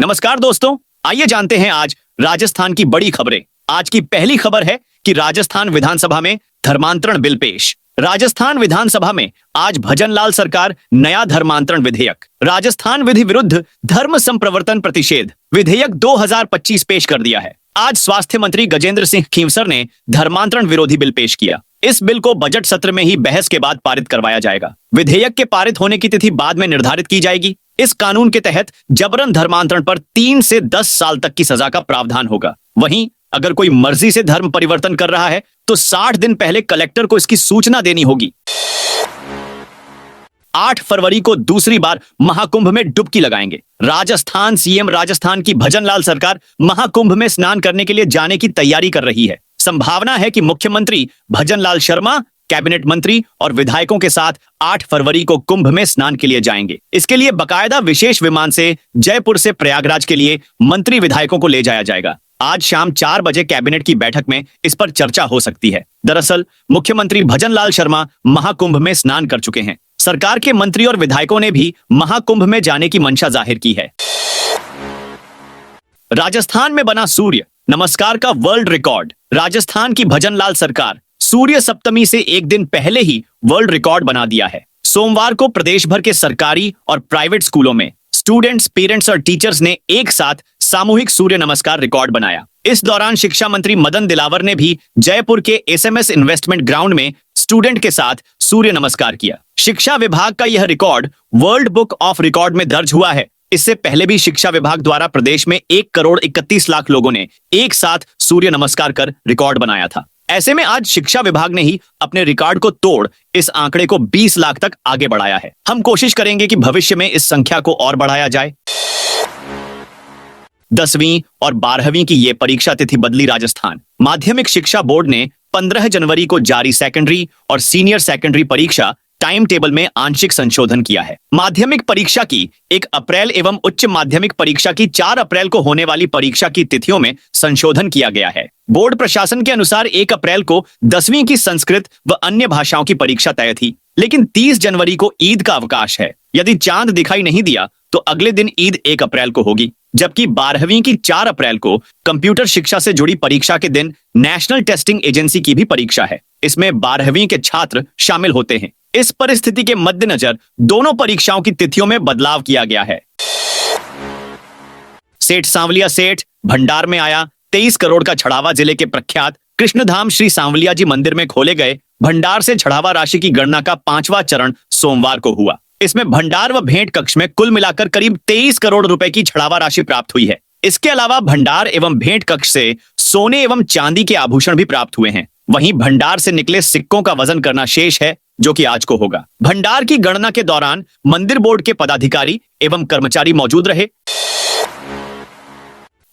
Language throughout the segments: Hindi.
नमस्कार दोस्तों, आइए जानते हैं आज राजस्थान की बड़ी खबरें। आज की पहली खबर है कि राजस्थान विधानसभा में धर्मांतरण बिल पेश। राजस्थान विधानसभा में आज भजनलाल सरकार नया धर्मांतरण विधेयक राजस्थान विधि विरुद्ध धर्म संप्रवर्तन प्रतिषेध विधेयक 2025 पेश कर दिया है। आज स्वास्थ्य मंत्री गजेंद्र सिंह खींवसर ने धर्मांतरण विरोधी बिल पेश किया। इस बिल को बजट सत्र में ही बहस के बाद पारित करवाया जाएगा। विधेयक के पारित होने की तिथि बाद में निर्धारित की जाएगी। इस कानून के तहत जबरन धर्मांतरण पर 3 से 10 साल तक की सजा का प्रावधान होगा। वहीं अगर कोई मर्जी से धर्म परिवर्तन कर रहा है तो 60 दिन पहले कलेक्टर को इसकी सूचना देनी होगी। 8 फरवरी को दूसरी बार महाकुंभ में डुबकी लगाएंगे। राजस्थान सीएम राजस्थान की भजनलाल सरकार महाकुंभ में स्नान करने के लिए जाने की तैयारी कर रही है। संभावना है कि मुख्यमंत्री भजनलाल शर्मा कैबिनेट मंत्री और विधायकों के साथ 8 फरवरी को कुंभ में स्नान के लिए जाएंगे। इसके लिए बकायदा विशेष विमान से जयपुर से प्रयागराज के लिए मंत्री विधायकों को ले जाया जाएगा। आज शाम 4 बजे कैबिनेट की बैठक में इस पर चर्चा हो सकती है। दरअसल मुख्यमंत्री भजनलाल शर्मा महाकुंभ में स्नान कर चुके हैं। सरकार के मंत्री और विधायकों ने भी महाकुंभ में जाने की मंशा जाहिर की है। राजस्थान में बना सूर्य नमस्कार का वर्ल्ड रिकॉर्ड। राजस्थान की भजनलाल सरकार सूर्य सप्तमी से एक दिन पहले ही वर्ल्ड रिकॉर्ड बना दिया है। सोमवार को प्रदेश भर के सरकारी और प्राइवेट स्कूलों में स्टूडेंट्स, पेरेंट्स और टीचर्स ने एक साथ सामूहिक सूर्य नमस्कार रिकॉर्ड बनाया। इस दौरान शिक्षा मंत्री मदन दिलावर ने भी जयपुर के एसएमएस इन्वेस्टमेंट ग्राउंड में स्टूडेंट के साथ सूर्य नमस्कार किया। शिक्षा विभाग का यह record world book of record में दर्ज हुआ है। इससे पहले भी शिक्षा विभाग द्वारा प्रदेश में 1,31,00,000 लोगों ने एक साथ सूर्य नमस्कार कर रिकॉर्ड बनाया था। ऐसे में आज शिक्षा विभाग ने ही अपने रिकॉर्ड को तोड़ इस आंकड़े को 20 लाख तक आगे बढ़ाया है। हम कोशिश करेंगे कि भविष्य में इस संख्या को और बढ़ाया जाए। 10वीं और 12वीं की ये परीक्षा तिथि बदली। राजस्थान माध्यमिक शिक्षा बोर्ड ने 15 जनवरी को जारी सेकेंडरी और सीनियर सेकेंडरी परीक्षा टाइम टेबल में आंशिक संशोधन किया है। माध्यमिक परीक्षा की 1 अप्रैल एवं उच्च माध्यमिक परीक्षा की 4 अप्रैल को होने वाली परीक्षा की तिथियों में संशोधन किया गया है। बोर्ड प्रशासन के अनुसार 1 अप्रैल को 10वीं की संस्कृत व अन्य भाषाओं की परीक्षा तय थी, लेकिन 30 जनवरी को ईद का अवकाश है। यदि चांद दिखाई नहीं दिया तो अगले दिन ईद 1 अप्रैल को होगी, जबकि 12वीं की 4 अप्रैल को कंप्यूटर शिक्षा से जुड़ी परीक्षा के दिन नेशनल टेस्टिंग एजेंसी की भी परीक्षा है। इसमें 12वीं के छात्र शामिल होते हैं। इस परिस्थिति के मद्देनजर दोनों परीक्षाओं की तिथियों में बदलाव किया गया है। सेठ सांवलिया सेठ भंडार में आया। 23 करोड़ का छड़ावा। जिले के प्रख्यात कृष्णधाम श्री सांवलिया जी मंदिर में खोले गए भंडार से छड़ावा राशि की गणना का 5वां चरण सोमवार को हुआ। इसमें भंडार व भेंट कक्ष में कुल मिलाकर करीब 23 करोड़ रुपए की छड़ावा राशि प्राप्त हुई है। इसके अलावा भंडार एवं भेंट कक्ष से सोने एवं चांदी के आभूषण भी प्राप्त हुए हैं। वहीं भंडार से निकले सिक्कों का वजन करना शेष है, जो कि आज को होगा। भंडार की गणना के दौरान मंदिर बोर्ड के पदाधिकारी एवं कर्मचारी मौजूद रहे।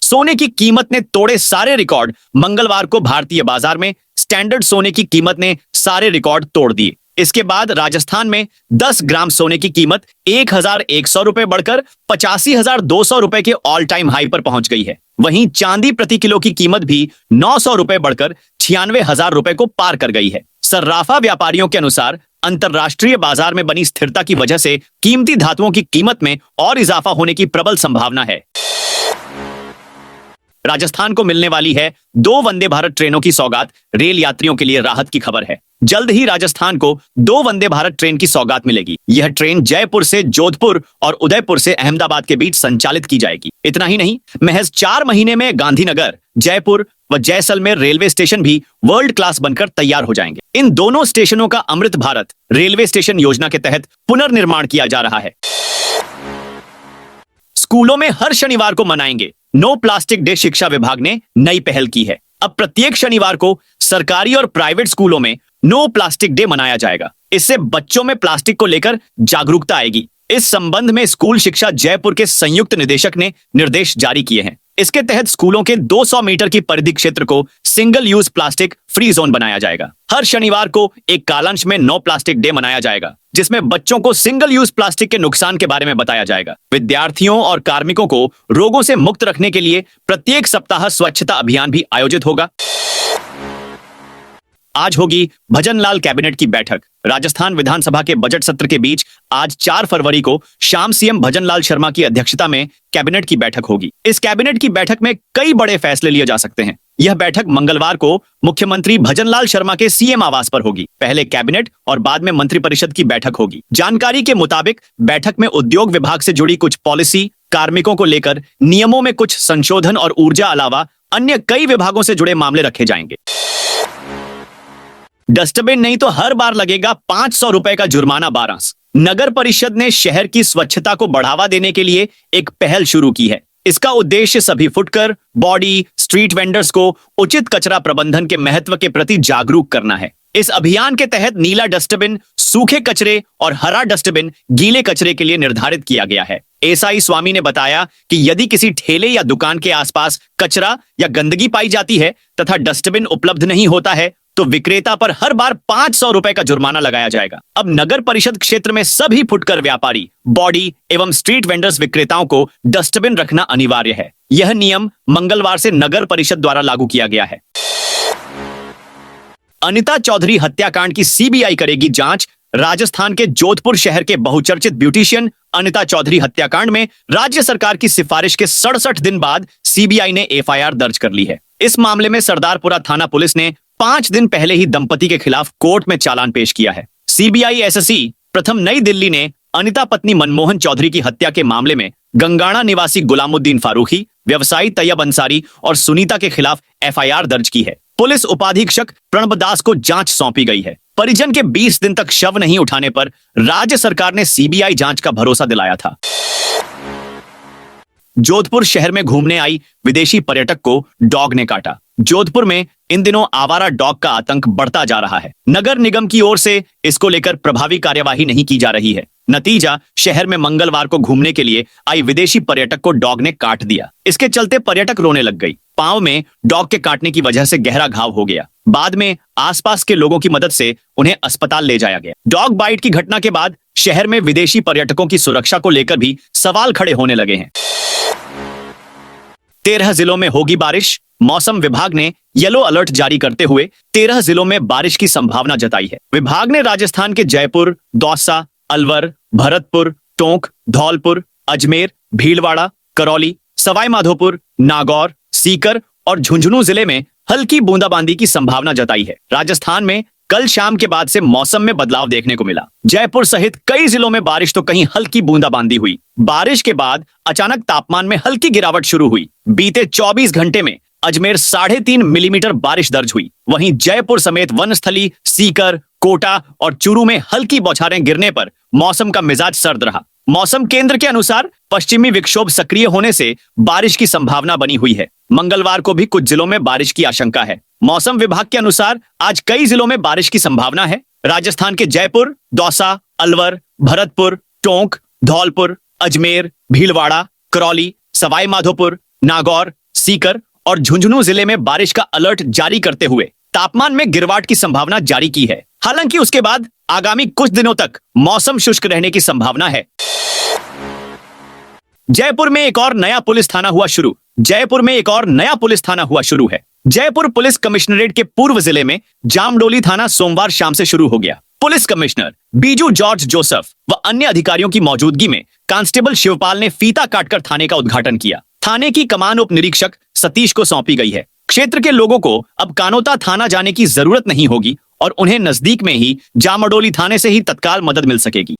सोने की कीमत ने तोड़े सारे रिकॉर्ड। मंगलवार को भारतीय बाजार में स्टैंडर्ड सोने की कीमत ने सारे रिकॉर्ड तोड़ दिए। इसके बाद राजस्थान में 10 ग्राम सोने की कीमत 1,100 रुपए बढ़कर 85,200 रुपए के ऑल टाइम हाई पर पहुंच गई है। वहीं चांदी प्रति किलो की कीमत भी 900 रुपए बढ़कर 96,000 रुपए को पार कर गई है। सर्राफा व्यापारियों के अनुसार अंतरराष्ट्रीय बाजार में बनी स्थिरता की वजह से कीमती धातुओं की कीमत में और इजाफा होने की प्रबल संभावना है। राजस्थान को मिलने वाली है 2 वंदे भारत ट्रेनों की सौगात। रेल यात्रियों के लिए राहत की खबर है। जल्द ही राजस्थान को 2 वंदे भारत ट्रेन की सौगात मिलेगी। यह ट्रेन जयपुर से जोधपुर और उदयपुर से अहमदाबाद के बीच संचालित की जाएगी। इतना ही नहीं, महज 4 महीने में गांधीनगर, जयपुर व जैसलमेर रेलवे स्टेशन भी वर्ल्ड क्लास बनकर तैयार हो जाएंगे। इन दोनों स्टेशनों का अमृत भारत रेलवे स्टेशन योजना के तहत पुनर्निर्माण किया जा रहा है। स्कूलों में हर शनिवार को मनाएंगे नो प्लास्टिक डे। शिक्षा विभाग ने नई पहल की है। अब प्रत्येक शनिवार को सरकारी और प्राइवेट स्कूलों में नो प्लास्टिक डे मनाया जाएगा। इससे बच्चों में प्लास्टिक को लेकर जागरूकता आएगी। इस संबंध में स्कूल शिक्षा जयपुर के संयुक्त निदेशक ने निर्देश जारी किए हैं। इसके तहत स्कूलों के 200 मीटर की परिधि क्षेत्र को single use plastic free zone बनाया जाएगा। हर शनिवार को एक कालांश में नो प्लास्टिक डे मनाया जाएगा, जिसमें बच्चों को सिंगल यूज प्लास्टिक के नुकसान के बारे में बताया जाएगा। विद्यार्थियों और कार्मिकों को रोगों से मुक्त रखने के लिए प्रत्येक सप्ताह स्वच्छता अभियान भी आयोजित होगा। आज होगी भजनलाल कैबिनेट की बैठक। राजस्थान विधानसभा के बजट सत्र के बीच आज 4 फरवरी को शाम सीएम भजनलाल शर्मा की अध्यक्षता में कैबिनेट की बैठक होगी। इस कैबिनेट की बैठक में कई बड़े फैसले लिए जा सकते हैं। यह बैठक मंगलवार को मुख्यमंत्री भजनलाल शर्मा के सीएम आवास पर होगी। पहले कैबिनेट और बाद में मंत्रिपरिषद की बैठक होगी। जानकारी के मुताबिक बैठक में उद्योग विभाग से जुड़ी कुछ पॉलिसी, कार्मिकों को लेकर नियमों में कुछ संशोधन और ऊर्जा अलावा अन्य कई विभागों से जुड़े मामले रखे जाएंगे। डस्टबिन नहीं तो हर बार लगेगा 500 रुपए का जुर्माना 12। नगर परिषद ने शहर की स्वच्छता को बढ़ावा देने के लिए एक पहल शुरू की है। इसका उद्देश्य सभी फुटकर, बॉडी, स्ट्रीट वेंडर्स को उचित कचरा प्रबंधन के महत्व के प्रति जागरूक करना है। इस अभियान के तहत नीला डस्टबिन सूखे कचरे और हरा डस्टबिन गीले कचरे के लिए निर्धारित किया गया है। एसआई स्वामी ने बताया कि यदि किसी ठेले या दुकान के आसपास कचरा या गंदगी पाई जाती है तथा डस्टबिन उपलब्ध नहीं होता है तो विक्रेता पर हर बार 500 रुपए का जुर्माना लगाया जाएगा। अब नगर परिषद क्षेत्र में सभी फुटकर व्यापारी, बॉडी एवं स्ट्रीट वेंडर्स विक्रेताओं को डस्टबिन रखना अनिवार्य है। यह नियम मंगलवार से नगर परिषद द्वारा लागू किया गया है। अनिता चौधरी हत्याकांड की सीबीआई करेगी जांच। राजस्थान के जोधपुर शहर के बहुचर्चित ब्यूटिशियन अनिता चौधरी हत्याकांड में राज्य सरकार की सिफारिश के 67 दिन बाद सीबीआई ने एफआईआर दर्ज कर ली है। इस मामले में सरदारपुरा थाना पुलिस ने 5 दिन पहले ही दंपति के खिलाफ कोर्ट में चालान पेश किया है। सीबीआई एसएससी प्रथम नई दिल्ली ने अनिता पत्नी मनमोहन चौधरी की हत्या के मामले में गंगाणा निवासी गुलामुद्दीन फारूकी, व्यवसायी तैयब अंसारी और सुनीता के खिलाफ एफआईआर दर्ज की है। पुलिस उपाधीक्षक प्रणब दास को जांच सौंपी गई है। परिजन के 20 दिन तक शव नहीं उठाने पर राज्य सरकार ने सीबीआई जांच का भरोसा दिलाया था। जोधपुर शहर में घूमने आई विदेशी पर्यटक को डॉग ने काटा। जोधपुर में इन दिनों आवारा डॉग का आतंक बढ़ता जा रहा है। नगर निगम की ओर से इसको लेकर प्रभावी कार्यवाही नहीं की जा रही है। नतीजा, शहर में मंगलवार को घूमने के लिए आई विदेशी पर्यटक को डॉग ने काट दिया। इसके चलते पर्यटक रोने लग गई। पांव में डॉग के काटने की वजह से गहरा घाव हो गया। बाद में आसपास के लोगों की मदद से उन्हें अस्पताल ले जाया गया। डॉग बाइट की घटना के बाद शहर में विदेशी पर्यटकों की सुरक्षा को लेकर भी सवाल खड़े होने लगे हैं। 13 जिलों में होगी बारिश। मौसम विभाग ने येलो अलर्ट जारी करते हुए 13 जिलों में बारिश की संभावना जताई है। विभाग ने राजस्थान के जयपुर, दौसा, अलवर, भरतपुर, टोंक, धौलपुर, अजमेर, भीलवाड़ा, करौली, सवाई माधोपुर, नागौर, सीकर और झुंझुनू जिले में हल्की बूंदाबांदी की संभावना जताई है। राजस्थान में कल शाम के बाद से मौसम में बदलाव देखने को मिला। जयपुर सहित कई जिलों में बारिश तो कहीं हल्की बूंदाबांदी हुई। बारिश के बाद अचानक तापमान में हल्की गिरावट शुरू हुई। बीते 24 घंटे में अजमेर 3.5 मिलीमीटर बारिश दर्ज हुई। वहीं जयपुर समेत वनस्थली, सीकर, कोटा और चूरू में हल्की बौछारें गिरने पर मौसम का मिजाज सर्द रहा। मौसम केंद्र के अनुसार पश्चिमी विक्षोभ सक्रिय होने से बारिश की संभावना बनी हुई है। मंगलवार को भी कुछ जिलों में बारिश की आशंका है। मौसम विभाग के अनुसार आज कई जिलों में बारिश की संभावना है। राजस्थान के जयपुर, दौसा, अलवर, भरतपुर, टोंक, धौलपुर, अजमेर, भीलवाड़ा, करौली, सवाई माधोपुर, नागौर, सीकर और झुंझुनू जिले में बारिश का अलर्ट जारी करते हुए तापमान में गिरवाट की संभावना जारी की है। हालांकि उसके बाद आगामी कुछ दिनों तक मौसम शुष्क रहने की संभावना है। जयपुर में एक और नया पुलिस थाना हुआ शुरू। जयपुर में एक और नया पुलिस थाना हुआ शुरू है। जयपुर पुलिस कमिश्नरेट के पूर्व जिले में जामडोली थाना सोमवार शाम से शुरू हो गया। Police commissioner Biju George Joseph व अन्य अधिकारियों की मौजूदगी में कांस्टेबल शिवपाल ने फीता काटकर थाने का उद्घाटन किया। थाने की कमान उप निरीक्षक सतीश को सौंपी गई है। क्षेत्र के लोगों को अब कानोता थाना जाने की जरूरत नहीं होगी और उन्हें नजदीक में ही जामडोली थाने से ही तत्काल मदद मिल सकेगी।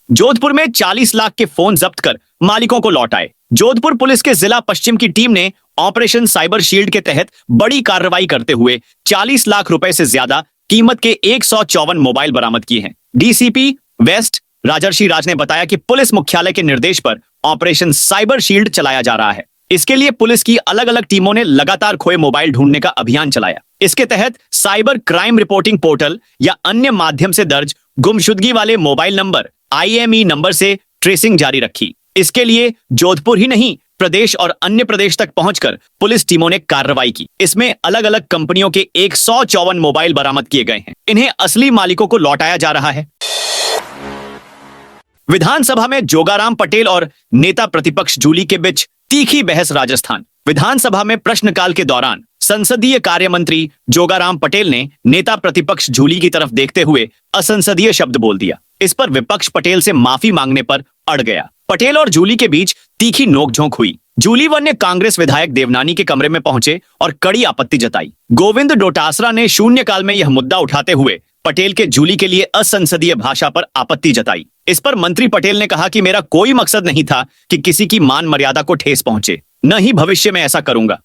जोधपुर में 40 लाख के फोन जब्त कर मालिकों को लौटाए। जोधपुर पुलिस के जिला पश्चिम की टीम ने ऑपरेशन साइबर शील्ड के तहत बड़ी कार्रवाई करते हुए 40 लाख रुपए से ज्यादा कीमत के 154 मोबाइल बरामद किए हैं। डीसीपी वेस्ट राजर्षि राज ने बताया कि पुलिस मुख्यालय के निर्देश पर ऑपरेशन साइबर शील्ड चलाया जा रहा है। इसके लिए पुलिस की अलग अलग टीमों ने लगातार खोए मोबाइल ढूंढने का अभियान चलाया। इसके तहत साइबर क्राइम रिपोर्टिंग पोर्टल या अन्य माध्यम से दर्ज गुमशुदगी वाले मोबाइल नंबर IME नंबर से ट्रेसिंग जारी रखी। इसके लिए जोधपुर ही नहीं प्रदेश और अन्य प्रदेश तक पहुंचकर पुलिस टीमों ने कार्रवाई की। इसमें अलग अलग कंपनियों के 154 मोबाइल बरामद किए गए हैं। इन्हें असली मालिकों को लौटाया जा रहा है। विधानसभा में जोगाराम पटेल और नेता प्रतिपक्ष जूली के बीच तीखी बहस राजस्थान विधानसभा में प्रश्नकाल के दौरान संसदीय कार्य मंत्री जोगाराम पटेल ने नेता प्रतिपक्ष जूली की तरफ देखते हुए असंसदीय शब्द बोल दिया। इस पर विपक्ष पटेल से माफी मांगने पर अड़ गया। पटेल और जूली के बीच तीखी नोकझोंक हुई। जूली वन ने कांग्रेस विधायक देवनानी के कमरे में पहुंचे और कड़ी आपत्ति जताई। गोविंद डोटासरा ने शून्यकाल में यह मुद्दा उठाते हुए पटेल के जूली के लिए असंसदीय भाषा पर आपत्ति जताई। इस पर मंत्री पटेल ने कहा कि मेरा कोई मकसद नहीं था कि किसी की मान मर्यादा को ठेस पहुंचे, न ही भविष्य में ऐसा करूंगा।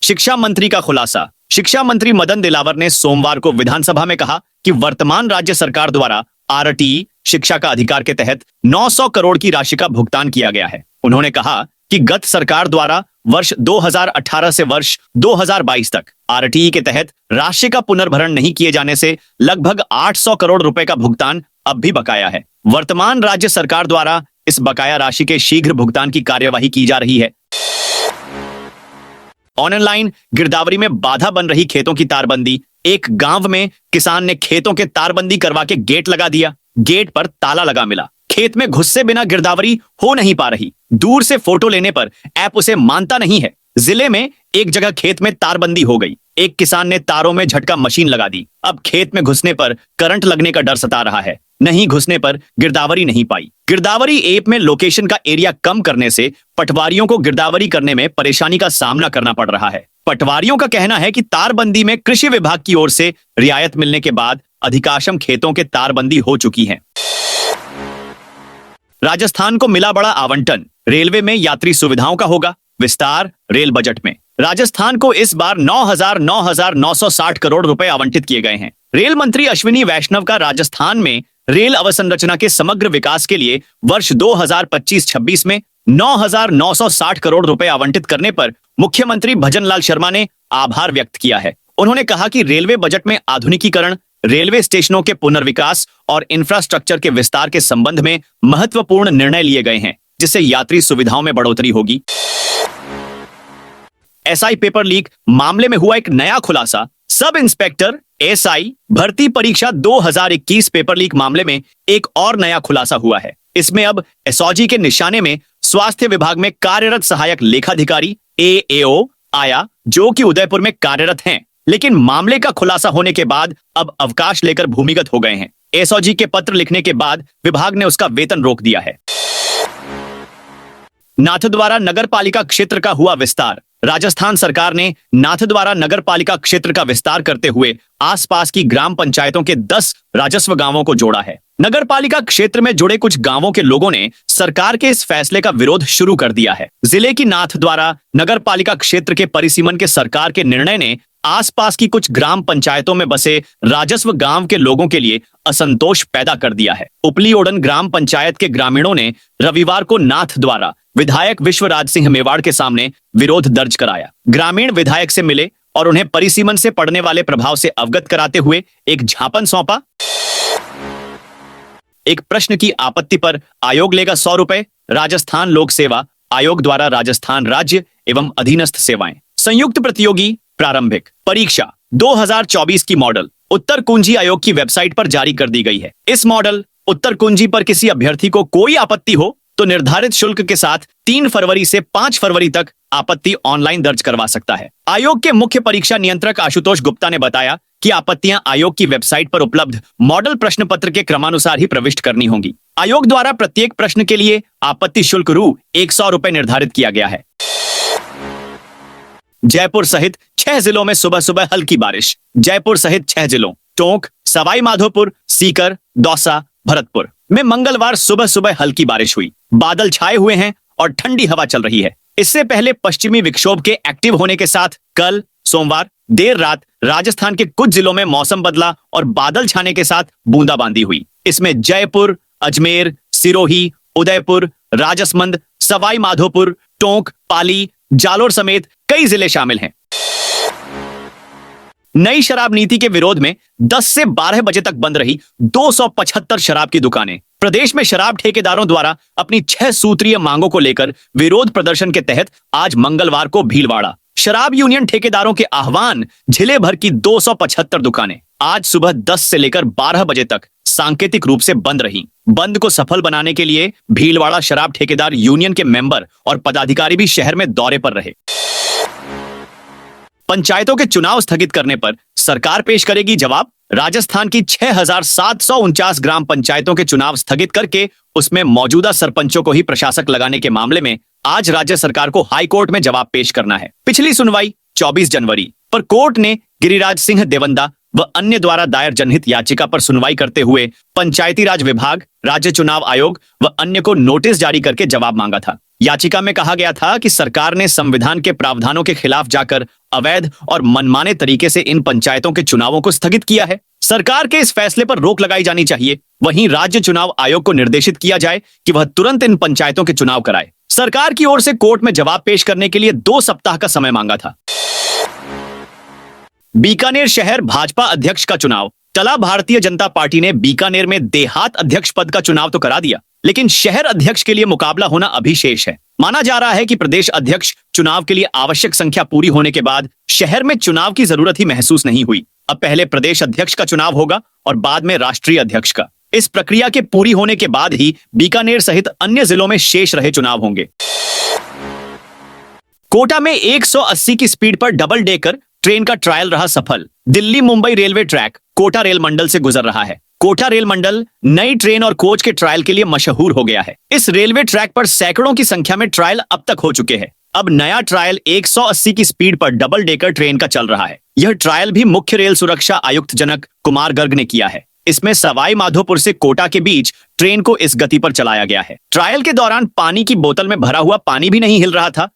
शिक्षा मंत्री का खुलासा। शिक्षा मंत्री मदन दिलावर ने सोमवार को विधानसभा में कहा कि वर्तमान राज्य सरकार द्वारा आरटीई शिक्षा का अधिकार के तहत 900 करोड़ की राशि का भुगतान किया गया है। उन्होंने कहा कि गत सरकार द्वारा वर्ष 2018 से वर्ष 2022 तक आरटीई के तहत राशि का पुनर्भरण नहीं किए जाने से लगभग 800 करोड़ रुपए का भुगतान अब भी बकाया है। वर्तमान राज्य सरकार द्वारा इस बकाया राशि के शीघ्र भुगतान की कार्यवाही की जा रही है। ऑनलाइन गिरदावरी में बाधा बन रही खेतों की तारबंदी। एक गांव में किसान ने खेतों के तारबंदी करवा के गेट लगा दिया। गेट पर ताला लगा मिला। खेत में घुसे बिना गिरदावरी हो नहीं पा रही। दूर से फोटो लेने पर ऐप उसे मानता नहीं है। जिले में एक जगह खेत में तारबंदी हो गई। एक किसान ने तारों में झटका मशीन लगा दी। अब खेत में घुसने पर करंट लगने का डर सता रहा है। नहीं घुसने पर गिरदावरी नहीं पाई। गिरदावरी ऐप में लोकेशन का एरिया कम करने से पटवारियों को गिरदावरी करने में परेशानी का सामना करना पड़ रहा है। पटवारियों का कहना है कि तारबंदी में कृषि विभाग की ओर से रियायत मिलने के बाद अधिकांशम खेतों के तारबंदी हो चुकी है। राजस्थान को मिला बड़ा आवंटन। रेलवे में यात्री सुविधाओं का होगा विस्तार। रेल बजट में राजस्थान को इस बार 9,960 करोड़ रुपए आवंटित किए गए हैं। रेल मंत्री अश्विनी वैष्णव का राजस्थान में रेल अवसंरचना के समग्र विकास के लिए वर्ष 2025-26 में 9,960 करोड़ रुपए आवंटित करने पर मुख्यमंत्री भजनलाल शर्मा ने आभार व्यक्त किया है। उन्होंने कहा कि रेलवे बजट में आधुनिकीकरण, रेलवे स्टेशनों के पुनर्विकास और इंफ्रास्ट्रक्चर के विस्तार के संबंध में महत्वपूर्ण निर्णय लिए गए हैं, जिससे यात्री सुविधाओं में बढ़ोतरी होगी। एसआई पेपर लीक मामले में हुआ एक नया खुलासा। सब इंस्पेक्टर एसआई भर्ती परीक्षा 2021 पेपर लीक मामले में एक और नया खुलासा हुआ है। इसमें अब एसओजी के निशाने में स्वास्थ्य विभाग में कार्यरत सहायक लेखाधिकारी एएओ आया, जो कि उदयपुर में कार्यरत हैं, लेकिन मामले का खुलासा होने के बाद अब अवकाश लेकर भूमिगत हो गए हैं। एसओजी के पत्र लिखने के बाद विभाग ने उसका वेतन रोक दिया है। नाथद्वारा नगरपालिका क्षेत्र का हुआ विस्तार। राजस्थान सरकार ने नाथद्वारा नगरपालिका क्षेत्र का विस्तार करते हुए आसपास की ग्राम पंचायतों के 10 राजस्व गांवों को जोड़ा है। नगरपालिका क्षेत्र में जुड़े कुछ गांवों के लोगों ने सरकार के इस फैसले का विरोध शुरू कर दिया है। जिले की नाथद्वारा नगरपालिका क्षेत्र के परिसीमन के सरकार के निर्णय ने आसपास की कुछ ग्राम पंचायतों में बसे राजस्व गांव के लोगों के लिए असंतोष पैदा कर दिया है। उपली ओडन ग्राम पंचायत के ग्रामीणों ने रविवार को नाथद्वारा विधायक विश्वराज सिंह मेवाड़ के सामने विरोध दर्ज कराया। ग्रामीण विधायक से मिले और उन्हें परिसीमन से पड़ने वाले प्रभाव से अवगत कराते हुए एक ज्ञापन सौंपा। एक प्रश्न की आपत्ति पर आयोग लेगा 100 रुपए। राजस्थान लोक सेवा आयोग द्वारा राजस्थान राज्य एवं अधीनस्थ सेवाएं संयुक्त प्रतियोगी प्रारंभिक परीक्षा 2024 की मॉडल उत्तर कुंजी आयोग की वेबसाइट पर जारी कर दी गई है। इस मॉडल उत्तर कुंजी पर किसी अभ्यर्थी को कोई आपत्ति हो तो निर्धारित शुल्क के साथ 3 फरवरी से 5 फरवरी तक आपत्ति ऑनलाइन दर्ज करवा सकता है। आयोग के मुख्य परीक्षा नियंत्रक आशुतोष गुप्ता ने बताया कि आपत्तियां आयोग की वेबसाइट पर उपलब्ध मॉडल प्रश्न पत्र के क्रमानुसार ही प्रविष्ट करनी होंगी। आयोग द्वारा प्रत्येक प्रश्न के लिए आपत्ति शुल्क रु 100 रुपए निर्धारित किया गया है। जयपुर सहित 6 जिलों में सुबह सुबह हल्की बारिश। जयपुर सहित 6 जिलों टोंक, सवाई माधोपुर, सीकर, दौसा, भरतपुर में मंगलवार सुबह सुबह हल्की बारिश हुई। बादल छाए हुए हैं और ठंडी हवा चल रही है। इससे पहले पश्चिमी विक्षोभ के एक्टिव होने के साथ कल सोमवार देर रात राजस्थान के कुछ जिलों में मौसम बदला और बादल छाने के साथ बूंदाबांदी हुई। इसमें जयपुर, अजमेर, सिरोही, उदयपुर, राजसमंद, सवाई माधोपुर, टोंक, पाली, जालोर समेत कई जिले शामिल हैं। नई शराब नीति के विरोध में 10 से 12 बजे तक बंद रही 275 शराब की दुकानें। प्रदेश में शराब ठेकेदारों द्वारा अपनी 6 सूत्रीय मांगों को लेकर विरोध प्रदर्शन के तहत आज मंगलवार को भीलवाड़ा, शराब यूनियन ठेकेदारों के आह्वान जिले भर की 275 दुकानें आज सुबह 10 से लेकर 12 बजे तक सांकेतिक रूप से बंद रहीं। बंद को सफल बनाने के लिए भीलवाड़ा शराब ठेकेदार यूनियन के मेंबर और पदाधिकारी भी शहर में दौरे पर रहे। पंचायतों के चुनाव स्थगित करने पर सरकार पेश करेगी जवाब। राजस्थान की 6,749 ग्राम पंचायतों के चुनाव स्थगित करके उसमें मौजूदा सरपंचों को ही प्रशासक लगाने के मामले में आज राज्य सरकार को हाई कोर्ट में जवाब पेश करना है। पिछली सुनवाई 24 जनवरी पर कोर्ट ने गिरिराज सिंह देवंदा व अन्य द्वारा दायर जनहित याचिका पर सुनवाई करते हुए पंचायती राज विभाग, राज्य चुनाव आयोग व अन्य को नोटिस जारी करके जवाब मांगा था। याचिका में कहा गया था कि सरकार ने संविधान के प्रावधानों के खिलाफ जाकर अवैध और मनमाने तरीके से इन पंचायतों के चुनावों को स्थगित किया है। सरकार के इस फैसले पर रोक लगाई जानी चाहिए। वहीं राज्य चुनाव आयोग को निर्देशित किया जाए कि वह तुरंत इन पंचायतों के चुनाव कराए। सरकार की ओर से कोर्ट में जवाब पेश करने के लिए 2 सप्ताह का समय मांगा था। बीकानेर शहर भाजपा अध्यक्ष का चुनाव टला। भारतीय जनता पार्टी ने बीकानेर में देहात अध्यक्ष पद का चुनाव तो करा दिया, लेकिन शहर अध्यक्ष के लिए मुकाबला होना अभी शेष है। माना जा रहा है कि प्रदेश अध्यक्ष चुनाव के लिए आवश्यक संख्या पूरी होने के बाद शहर में चुनाव की जरूरत ही महसूस नहीं हुई। अब पहले प्रदेश अध्यक्ष का चुनाव होगा और बाद में राष्ट्रीय अध्यक्ष का। इस प्रक्रिया के पूरी होने के बाद ही बीकानेर सहित अन्य जिलों में शेष रहे चुनाव होंगे। कोटा में 180 की स्पीड पर डबल डेकर ट्रेन का ट्रायल रहा सफल। Delhi Mumbai railway track Kota rail मंडल से गुजर रहा है। कोटा रेल मंडल नई ट्रेन और कोच के ट्रायल के लिए मशहूर हो गया है। इस रेलवे ट्रैक पर सैकड़ों की संख्या में ट्रायल अब तक हो चुके हैं। अब नया ट्रायल 180 की स्पीड पर डबल डेकर ट्रेन का चल रहा है। यह ट्रायल भी मुख्य रेल सुरक्षा आयुक्त जनक कुमार गर्ग ने किया है। इसमें सवाई माधोपुर से कोटा के बीच ट्रेन को इस गति पर चलाया गया है। ट्रायल के दौरान पानी की बोतल में भरा हुआ पानी भी नहीं हिल रहा था।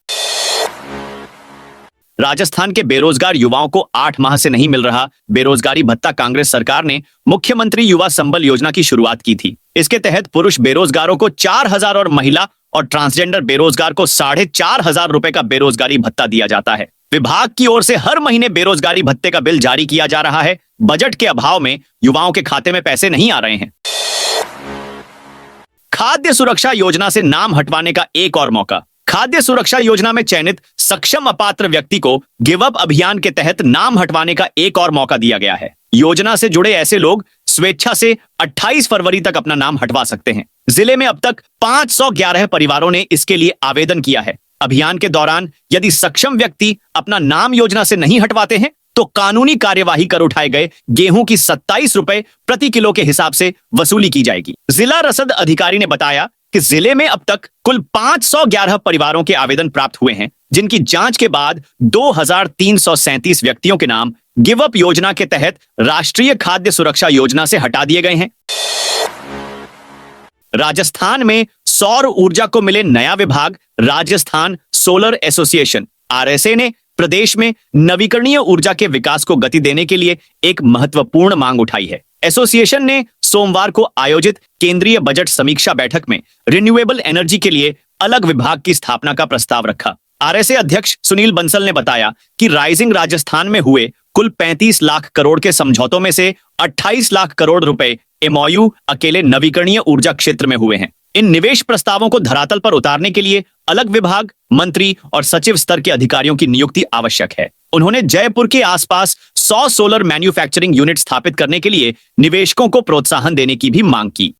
राजस्थान के बेरोजगार युवाओं को 8 माह से नहीं मिल रहा बेरोजगारी भत्ता। कांग्रेस सरकार ने मुख्यमंत्री युवा संबल योजना की शुरुआत की थी। इसके तहत पुरुष बेरोजगारों को 4,000 और महिला और ट्रांसजेंडर बेरोजगार को 4,500 रुपए का बेरोजगारी भत्ता दिया जाता है। विभाग की ओर से हर महीने बेरोजगारी भत्ते का बिल जारी किया जा रहा है। बजट के अभाव में युवाओं के खाते में पैसे नहीं आ रहे हैं। खाद्य सुरक्षा योजना से नाम हटवाने का एक और मौका। खाद्य सुरक्षा योजना में चयनित सक्षम अपात्र व्यक्ति को गिव अप अभियान के तहत नाम हटवाने का एक और मौका दिया गया है। योजना से जुड़े ऐसे लोग स्वेच्छा से 28 फरवरी तक अपना नाम हटवा सकते हैं। जिले में अब तक 511 परिवारों ने इसके लिए आवेदन किया है। अभियान के दौरान यदि सक्षम व्यक्ति अपना नाम योजना से नहीं हटवाते हैं तो कानूनी कार्यवाही कर उठाए गए गेहूं की 27 रुपए प्रति किलो के हिसाब से वसूली की जाएगी। जिला रसद अधिकारी ने बताया कि जिले में अब तक कुल 511 परिवारों के आवेदन प्राप्त हुए हैं, जिनकी जांच के बाद 2,337 व्यक्तियों के नाम गिव अप योजना के तहत राष्ट्रीय खाद्य सुरक्षा योजना से हटा दिए गए हैं। राजस्थान में सौर ऊर्जा को मिले नया विभाग। राजस्थान सोलर एसोसिएशन RSA ने प्रदेश में नवीकरणीय ऊर्जा के विकास को गति देने के लिए एक महत्वपूर्ण मांग उठाई है। एसोसिएशन ने सोमवार को आयोजित केंद्रीय बजट समीक्षा बैठक में रिन्यूएबल एनर्जी के लिए अलग विभाग की स्थापना का प्रस्ताव रखा। RSA अध्यक्ष सुनील बंसल ने बताया कि राइजिंग राजस्थान में हुए कुल 35 लाख करोड़ के समझौतों में से 28 लाख करोड़ रुपए MOU अकेले नवीकरणीय ऊर्जा क्षेत्र में हुए हैं। इन निवेश प्रस्तावों को धरातल पर उतारने के लिए अलग विभाग, मंत्री और सचिव स्तर के अधिकारियों की नियुक्ति आवश्यक है। उन्होंने जयपुर के आसपास 100 सोलर मैन्युफैक्चरिंग यूनिट स्थापित करने के लिए निवेशकों को प्रोत्साहन देने की भी मांग की।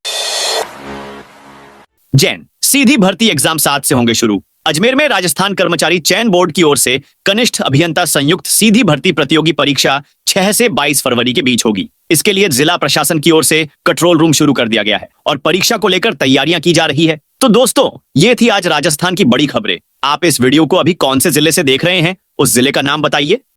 जैन सीधी भर्ती एग्जाम 7 से होंगे शुरू। अजमेर में राजस्थान कर्मचारी चयन बोर्ड की ओर से कनिष्ठ अभियंता संयुक्त सीधी भर्ती प्रतियोगी परीक्षा 6 से 22 फरवरी के बीच होगी। इसके लिए जिला प्रशासन की ओर से कंट्रोल रूम शुरू कर दिया गया है और परीक्षा को लेकर तैयारियां की जा रही है। तो दोस्तों, ये थी आज राजस्थान की बड़ी खबरें। आप इस वीडियो को अभी कौन से जिले से देख रहे हैं, उस जिले का नाम बताइए।